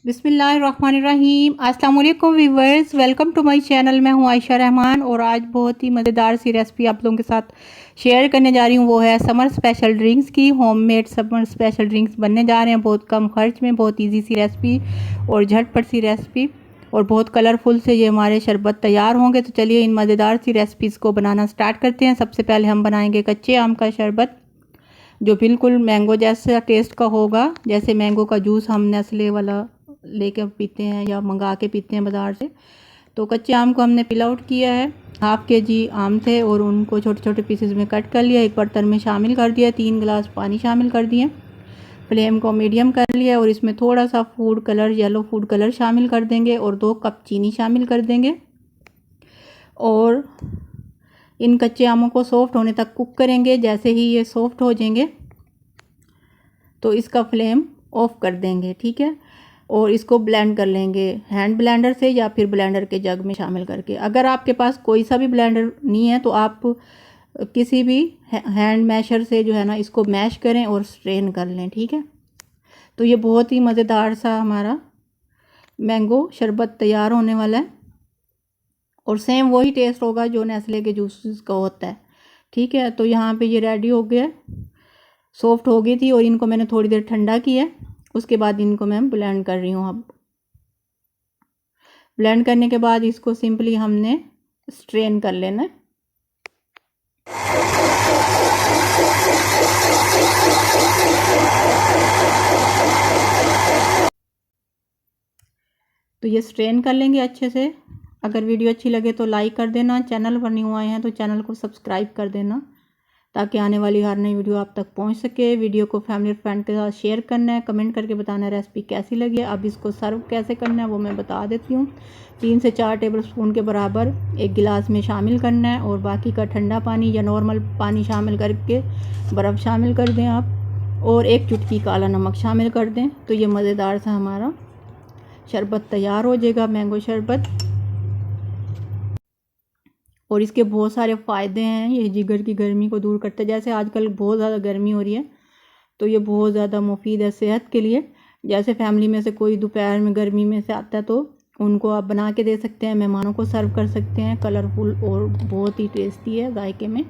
बिस्मिल्लाहिर्रहमानिर्रहीम। अस्सलाम वालेकुम viewers, welcome to my channel. मैं हूं आयशा रहमान और आज बहुत ही मज़ेदार सी रेसिपी आप लोगों के साथ शेयर करने जा रही हूं। वो है समर स्पेशल ड्रिंक्स की। होममेड समर स्पेशल ड्रिंक्स बनने जा रहे हैं बहुत कम खर्च में। बहुत इजी सी रेसिपी और झटपट सी रेसिपी और बहुत कलरफुल से ये हमारे शरबत तैयार होंगे। तो चलिए इन मज़ेदार सी रेसिपीज़ को बनाना स्टार्ट करते हैं। सबसे पहले हम बनाएंगे कच्चे आम का शरबत, जो बिल्कुल मैंगो जैसा टेस्ट का होगा। जैसे मैंगो का जूस हम नेस्ले वाला लेकर पीते हैं या मंगा के पीते हैं बाज़ार से। तो कच्चे आम को हमने पिल आउट किया है। हाफ़ के जी आम थे और उनको छोटे छोटे पीसेस में कट कर लिया। एक बर्तन में शामिल कर दिया, 3 गिलास पानी शामिल कर दिए। फ्लेम को मीडियम कर लिया और इसमें थोड़ा सा food colour, yellow food colour शामिल कर देंगे और 2 कप चीनी शामिल कर देंगे। और इन कच्चे आमों को सॉफ्ट होने तक कुक करेंगे। जैसे ही ये सॉफ्ट हो जाएंगे तो इसका फ्लेम ऑफ कर देंगे, ठीक है। और इसको ब्लेंड कर लेंगे हैंड ब्लेंडर से या फिर ब्लेंडर के जग में शामिल करके। अगर आपके पास कोई सा भी ब्लेंडर नहीं है तो आप किसी भी हैंड मैशर से जो है ना इसको मैश करें और स्ट्रेन कर लें, ठीक है। तो ये बहुत ही मज़ेदार सा हमारा मैंगो शरबत तैयार होने वाला है और सेम वही टेस्ट होगा जो नेस्ले के जूसेस का होता है, ठीक है। तो यहाँ पे ये रेडी हो गया, सॉफ्ट हो गई थी और इनको मैंने थोड़ी देर ठंडा किया। उसके बाद इनको मैं ब्लेंड कर रही हूँ। अब ब्लेंड करने के बाद इसको सिंपली हमने स्ट्रेन कर लेना है। तो ये स्ट्रेन कर लेंगे अच्छे से। अगर वीडियो अच्छी लगे तो लाइक कर देना। चैनल पर न्यू आए हैं तो चैनल को सब्सक्राइब कर देना ताकि आने वाली हर नई वीडियो आप तक पहुंच सके। वीडियो को फैमिली और फ्रेंड के साथ शेयर करना है, कमेंट करके बताना है रेसिपी कैसी लगी है। अब इसको सर्व कैसे करना है वो मैं बता देती हूँ। 3 से 4 टेबल स्पून के बराबर एक गिलास में शामिल करना है और बाकी का ठंडा पानी या नॉर्मल पानी शामिल करके बर्फ़ शामिल कर दें आप, और 1 चुटकी काला नमक शामिल कर दें। तो ये मज़ेदार सा हमारा शरबत तैयार हो जाएगा, मैंगो शरबत। और इसके बहुत सारे फ़ायदे हैं। ये जिगर की गर्मी को दूर करता है। जैसे आजकल बहुत ज़्यादा गर्मी हो रही है तो ये बहुत ज़्यादा मुफीद है सेहत के लिए। जैसे फैमिली में से कोई दोपहर में गर्मी में से आता है तो उनको आप बना के दे सकते हैं, मेहमानों को सर्व कर सकते हैं। कलरफुल और बहुत ही टेस्टी है जायके में।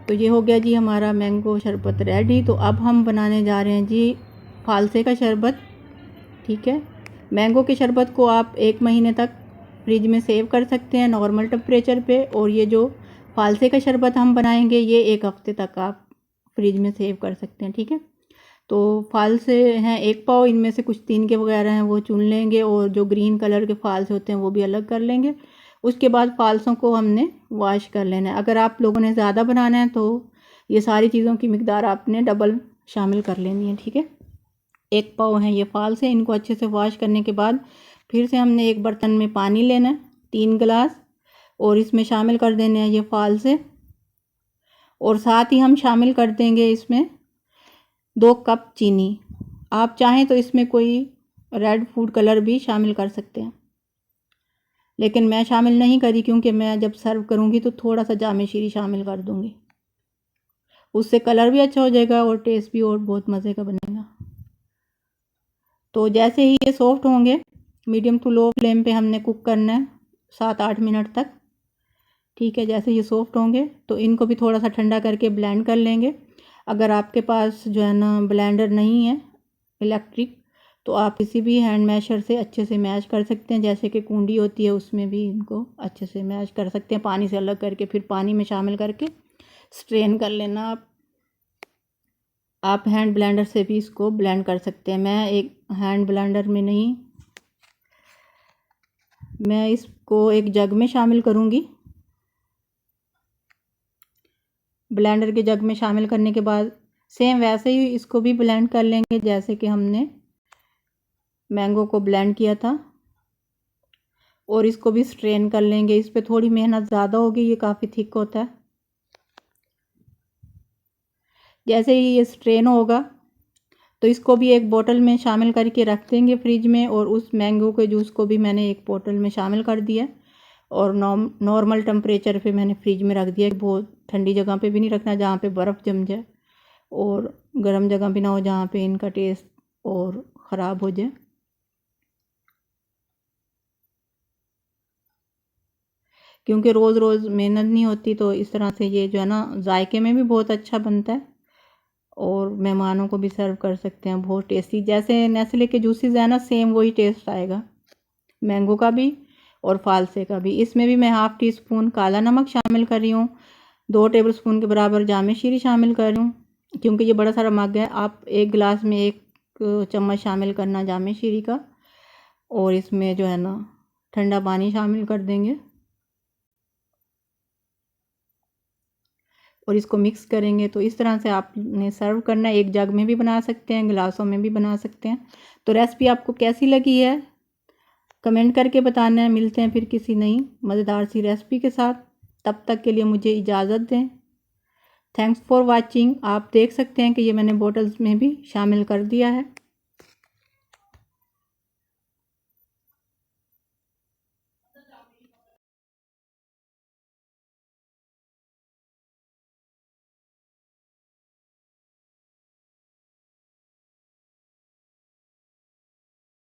तो ये हो गया जी हमारा मैंगो शरबत रेडी। तो अब हम बनाने जा रहे हैं जी फालसे का शरबत, ठीक है। मैंगो के शरबत को आप 1 महीने तक फ्रिज में सेव कर सकते हैं नॉर्मल टेम्परेचर पे। और ये जो फालसे का शरबत हम बनाएंगे ये 1 हफ्ते तक आप फ्रिज में सेव कर सकते हैं, ठीक है। तो फालसे हैं 1 पाव, इनमें से कुछ 3 के वगैरह हैं वो चुन लेंगे और जो ग्रीन कलर के फालसे होते हैं वो भी अलग कर लेंगे। उसके बाद फालसों को हमने वॉश कर लेना है। अगर आप लोगों ने ज़्यादा बनाना है तो ये सारी चीज़ों की मिकदार आपने डबल शामिल कर लेनी है, ठीक है। 1 पाव हैं ये फालसे। इनको अच्छे से वॉश करने के बाद फिर से हमने एक बर्तन में पानी लेना है 3 गिलास और इसमें शामिल कर देने हैं ये फालसे। और साथ ही हम शामिल कर देंगे इसमें 2 कप चीनी। आप चाहें तो इसमें कोई रेड फूड कलर भी शामिल कर सकते हैं, लेकिन मैं शामिल नहीं करी क्योंकि मैं जब सर्व करूँगी तो थोड़ा सा जामे शीरी शामिल कर दूँगी। उससे कलर भी अच्छा हो जाएगा और टेस्ट भी और बहुत मज़े का बनेगा। तो जैसे ही ये सॉफ्ट होंगे मीडियम टू लो फ्लेम पे हमने कुक करना है 7-8 मिनट तक, ठीक है। जैसे ये सॉफ्ट होंगे तो इनको भी थोड़ा सा ठंडा करके ब्लेंड कर लेंगे। अगर आपके पास जो है ना ब्लेंडर नहीं है इलेक्ट्रिक तो आप किसी भी हैंड मैशर से अच्छे से मैश कर सकते हैं। जैसे कि कूंडी होती है उसमें भी इनको अच्छे से मैश कर सकते हैं, पानी से अलग करके फिर पानी में शामिल करके स्ट्रेन कर लेना आप हैंड ब्लेंडर से भी इसको ब्लेंड कर सकते हैं। मैं एक हैंड ब्लेंडर में नहीं, मैं इसको एक जग में शामिल करूँगी। ब्लेंडर के जग में शामिल करने के बाद सेम वैसे ही इसको भी ब्लेंड कर लेंगे जैसे कि हमने मैंगो को ब्लेंड किया था। और इसको भी स्ट्रेन कर लेंगे। इस पे थोड़ी मेहनत ज़्यादा होगी, ये काफ़ी थिक होता है। जैसे ही ये स्ट्रेन होगा तो इसको भी एक बोतल में शामिल करके रख देंगे फ्रिज में। और उस मैंगो के जूस को भी मैंने एक बोतल में शामिल कर दिया और नॉर्मल टेम्परेचर पे मैंने फ्रिज में रख दिया। बहुत ठंडी जगह पे भी नहीं रखना जहाँ पे बर्फ़ जम जाए और गर्म जगह भी ना हो जहाँ पे इनका टेस्ट और ख़राब हो जाए। क्योंकि रोज़ रोज़ मेहनत नहीं होती, तो इस तरह से ये जो है ना जायके में भी बहुत अच्छा बनता है और मेहमानों को भी सर्व कर सकते हैं। बहुत टेस्टी, जैसे नेस्ले के जूसेस है ना, सेम वही टेस्ट आएगा मैंगो का भी और फालसे का भी। इसमें भी मैं हाफ़ टी स्पून काला नमक शामिल कर रही हूँ, 2 टेबल स्पून के बराबर जामे शीरी शामिल कर रही हूँ। क्योंकि ये बड़ा सारा मग है, आप 1 गिलास में 1 चम्मच शामिल करना जामे शीरी का। और इसमें जो है ना ठंडा पानी शामिल कर देंगे और इसको मिक्स करेंगे। तो इस तरह से आपने सर्व करना है। एक जग में भी बना सकते हैं, गिलासों में भी बना सकते हैं। तो रेसिपी आपको कैसी लगी है कमेंट करके बताना है। मिलते हैं फिर किसी नई मज़ेदार सी रेसिपी के साथ। तब तक के लिए मुझे इजाज़त दें। Thanks for watching. आप देख सकते हैं कि ये मैंने बॉटल्स में भी शामिल कर दिया है।